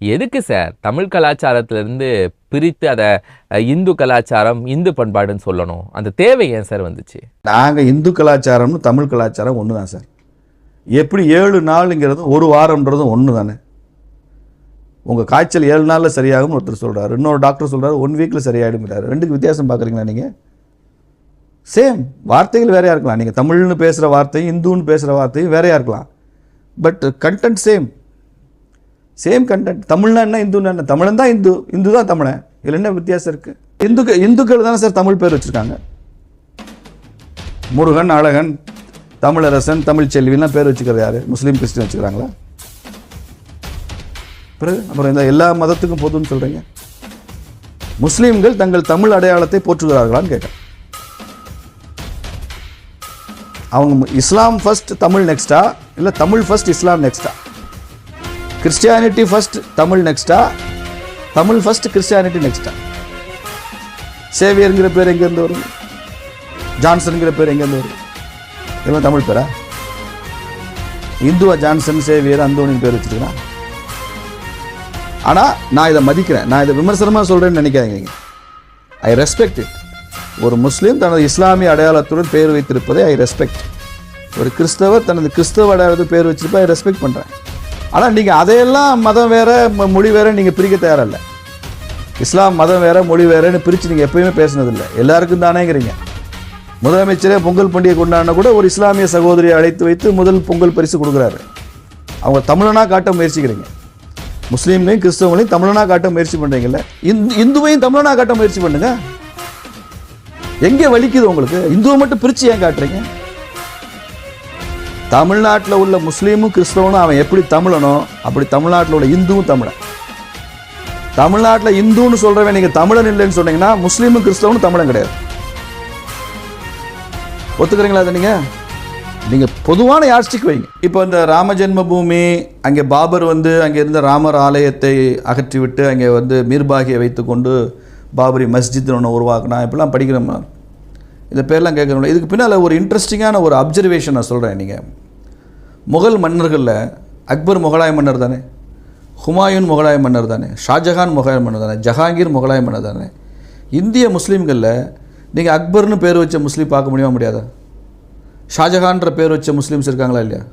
எதுக்கு சார் தமிழ் கலாச்சாரத்திலேருந்து பிரித்து அதை இந்து கலாச்சாரம் இந்து பண்பாடுன்னு சொல்லணும்? அந்த தேவை ஏன் சார் வந்துச்சு? நாங்கள் இந்து கலாச்சாரம்னு தமிழ் கலாச்சாரம் ஒன்று தான் சார். எப்படி 7 நாளுங்கிறதும் ஒரு வாரம்ன்றதும் ஒன்று தானே. உங்கள் காய்ச்சல் 7 நாளில் சரியாகும்னு ஒருத்தர் சொல்கிறார், இன்னொரு டாக்டர் சொல்கிறார் 1 வீக்கில் சரியாயிடுங்கிறாரு. ரெண்டுக்கு வித்தியாசம் பார்க்குறீங்களா நீங்கள்? சேம் வார்த்தைகள் வேறையாக இருக்கலாம். நீங்கள் தமிழ்னு பேசுகிற வார்த்தையும் இந்துன்னு பேசுகிற வார்த்தையும் வேறையாக இருக்கலாம். But content same content. தமிழ்னா என்ன, இந்துன்னா என்ன? தமிழன் தான் இந்து, இந்து தான் தமிழன். இதில் என்ன வித்தியாசம் இருக்குது? இந்துக்கள் தானே சார் தமிழ் பேர் வச்சுருக்காங்க. முருகன், அழகன், தமிழரசன், தமிழ் செல்விலாம் பேர் வச்சுக்கிறது யார்? முஸ்லீம், கிறிஸ்டின் வச்சுக்கிறாங்களா? பிறகு அப்புறம் இந்த எல்லா மதத்துக்கும் பொதுன்னு சொல்கிறீங்க. முஸ்லீம்கள் தங்கள் தமிழ் அடையாளத்தை போற்றுகிறார்களான்னு கேட்குறேன். அவங்க இஸ்லாம் ஃபர்ஸ்ட் தமிழ் நெக்ஸ்டா, இல்லை தமிழ் ஃபர்ஸ்ட் இஸ்லாம் நெக்ஸ்டா? கிறிஸ்டியானிட்டி ஃபர்ஸ்ட் தமிழ் நெக்ஸ்டா, தமிழ் ஃபர்ஸ்ட் கிறிஸ்டியானிட்டி நெக்ஸ்டா? சேவியருங்கிற பேர் எங்கேருந்து வரும்? ஜான்சனுங்கிற பேர் எங்கேருந்து வரும்? இதெல்லாம் தமிழ் பேரா? இந்துவா ஜான்சன், சேவியர், அந்தோனின் பேர் வச்சுருக்கேன். ஆனால் நான் இதை மதிக்கிறேன், நான் இதை விமர்சனமாக சொல்கிறேன்னு நினைக்காதீங்க. I respect it. ஒரு முஸ்லீம் தனது இஸ்லாமிய அடையாளத்துடன் பேர் வைத்திருப்பதை ஐ ரெஸ்பெக்ட். ஒரு கிறிஸ்தவர் தனது கிறிஸ்தவ அடையாளத்துக்கு பேர் வச்சிருப்ப ஐ ரெஸ்பெக்ட் பண்ணுறேன். ஆனால் நீங்கள் அதையெல்லாம் மதம் வேறு மொழி வேறு நீங்கள் பிரிக்க தயாரில்லை. இஸ்லாம் மதம் வேறு மொழி வேறுன்னு பிரித்து நீங்கள் எப்பயுமே பேசினதில்லை. எல்லாருக்கும் தானேங்கிறீங்க. முதலமைச்சரே பொங்கல் பண்டிகை கொண்டாடின கூட ஒரு இஸ்லாமிய சகோதரியை அழைத்து வைத்து முதல் பொங்கல் பரிசு கொடுக்குறாரு. அவங்க தமிழனாக காட்ட முயற்சிக்கிறீங்க. முஸ்லீம்லையும் கிறிஸ்தவங்களையும் தமிழனாக காட்ட முயற்சி பண்ணுறீங்கல்ல. இந்துவையும் தமிழனாக காட்ட முயற்சி பண்ணுங்க. எங்கே வலிக்குது உங்களுக்கு? இந்துவை மட்டும் பிரித்து ஏன் காட்டுறீங்க? தமிழ்நாட்டில் உள்ள முஸ்லீமும் கிறிஸ்தவனும் அவன் எப்படி தமிழனோ அப்படி தமிழ்நாட்டில் உள்ள இந்துவும் தமிழன். தமிழ்நாட்டில் இந்துன்னு சொல்கிறவன் நீங்கள் தமிழன் இல்லைன்னு சொன்னீங்கன்னா முஸ்லீமும் கிறிஸ்தவனும் தமிழன் கிடையாது. ஒத்துக்கிறீங்களா? அதை நீங்கள் பொதுவான யார்ஸ்டிக் வைங்க. இப்போ இந்த ராம ஜென்ம பூமி, அங்கே பாபர் அங்கே இருந்த ராமர் ஆலயத்தை அகற்றிவிட்டு அங்கே மீர்பாகியை வைத்துக்கொண்டு பாபரி மஸ்ஜித் ஒன்று உருவாக்குனா இப்படிலாம் படிக்கிறோம்னா இந்த பேர்லாம் கேட்குறோம்ல. இதுக்கு பின்னால் ஒரு இன்ட்ரெஸ்டிங்கான ஒரு அப்சர்வேஷன் நான் சொல்கிறேன். நீங்கள் முகல் மன்னர்களில் அக்பர் முகலாய மன்னர் தானே, ஹுமாயூன் முகலாய மன்னர் தானே, ஷாஜஹான் முகலாய மன்னர் தானே, ஜஹாங்கீர் முகலாய மன்னர் தானே. இந்திய முஸ்லீம்களில் நீங்கள் அக்பர்னு பேர் வச்ச முஸ்லீம் பார்க்க முடியுமா முடியாதா? ஷாஜஹான்ற பேர் வச்ச முஸ்லீம்ஸ் இருக்காங்களா இல்லையா?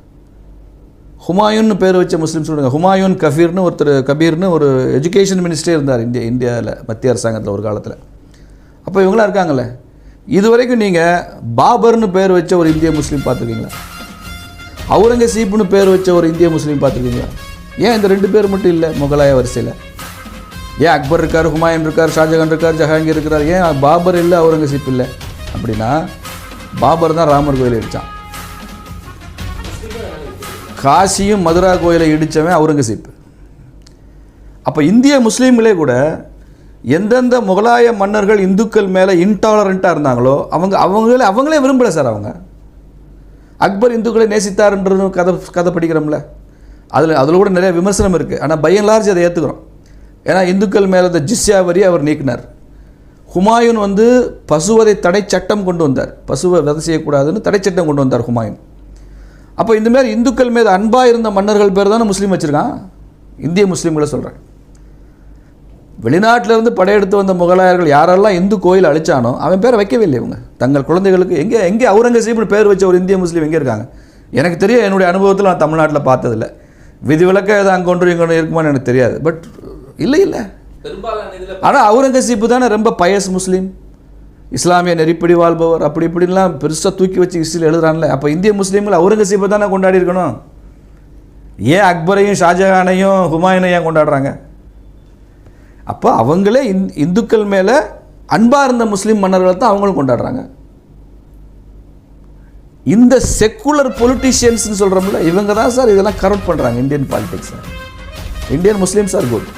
ஹுமாயூன்னு பேர் வச்ச முஸ்லீம்ஸ் சொல்லுங்க. ஹுமாயூன் கபீர்னு ஒரு எஜுகேஷன் மினிஸ்டரே இருந்தார் இந்தியாவில், மத்திய அரசாங்கத்தில் ஒரு காலத்தில். அப்போ இவங்களாம் இருக்காங்களே. இது வரைக்கும் நீங்கள் பாபர்னு பேர் வச்ச ஒரு இந்திய முஸ்லீம் பார்த்துருக்கீங்களா? அவுரங்கசீப்னு பேர் வச்ச ஒரு இந்திய முஸ்லீம் பார்த்துருக்கீங்களா? ஏன் இந்த 2 பேர் மட்டும் இல்லை முகலாய வரிசையில்? ஏன் அக்பர் இருக்கார், ஹுமாயூன் இருக்கார், ஷாஜஹான் இருக்கார், ஜஹாங்கீர் இருக்கிறார், ஏன் பாபர் இல்லை, அவுரங்கசீப் இல்லை? அப்படின்னா பாபர் தான் ராமர் கோயிலை இடித்தான். காசியும் மதுரா கோயிலை இடித்தவன் அவுரங்கசீப். அப்போ இந்திய முஸ்லீம்களே கூட எந்தெந்த முகலாய மன்னர்கள் இந்துக்கள் மேலே இன்டாலரண்ட்டாக இருந்தாங்களோ அவங்களே விரும்பலை சார். அவங்க அக்பர் இந்துக்களை நேசித்தார்ன்றது கதை படிக்கிறோம்ல, அதில் கூட நிறைய விமர்சனம் இருக்குது. ஆனால் பை அண்ட் லார்ஜ் அதை ஏற்றுக்கிறோம். ஏன்னா இந்துக்கள் மேலே இந்த ஜிஸ்யா வரி அவர் நீக்கினார். ஹுமாயூன் பசுவதை தடை சட்டம் கொண்டு வந்தார். பசுவை வதை செய்யக்கூடாதுன்னு தடை சட்டம் கொண்டு வந்தார் ஹுமாயூன். அப்போ இந்த மாதிரி இந்துக்கள் மீது அன்பாக இருந்த மன்னர்கள் பேர் தானே முஸ்லீம் வச்சுருக்கான். இந்திய முஸ்லீம்களை சொல்கிறேன். வெளிநாட்டிலேருந்து படையெடுத்து வந்த முகலாயர்கள் யாரெல்லாம் இந்து கோயில் அழிச்சானோ அவன் பேரை வைக்கவே இல்லை இவங்க தங்கள் குழந்தைகளுக்கு. எங்கே அவுரங்கசீப்னு பேர் வச்ச ஒரு இந்திய முஸ்லீம் எங்கே இருக்காங்க? எனக்கு தெரியும், என்னுடைய அனுபவத்தில் நான் தமிழ்நாட்டில் பார்த்ததில்லை. விதிவிலக்க எதாவது அங்கே ஒன்று இருக்குமான்னு எனக்கு தெரியாது. பட் இல்லை. ஆனால் அவுரங்கசீப் தானே ரொம்ப பயஸ் முஸ்லீம், இஸ்லாமிய நெறிப்படி வாழ்பவர், அப்படி இப்படிலாம் பெருசாக தூக்கி வச்சு ஹிஸ்ட்ரியில் எழுதுறான்ல. அப்போ இந்திய முஸ்லீம்கள் அவுரங்கசீப்பை தானே கொண்டாடி இருக்கணும். ஏன் அக்பரையும் ஷாஜஹானையும் ஹுமாயூனையும் ஏன் கொண்டாடுறாங்க? அப்போ அவங்களே இந்துக்கள் மேலே அன்பாக இருந்த முஸ்லீம் மன்னர்களை தான் அவங்களும் கொண்டாடுறாங்க. இந்த செக்குலர் பொலிட்டிஷியன்ஸ்னு சொல்கிறோம்ல, இவங்க தான் சார் இதெல்லாம் கரெக்ட் பண்ணுறாங்க இந்தியன் பாலிடிக்ஸை. Indian Muslims are good.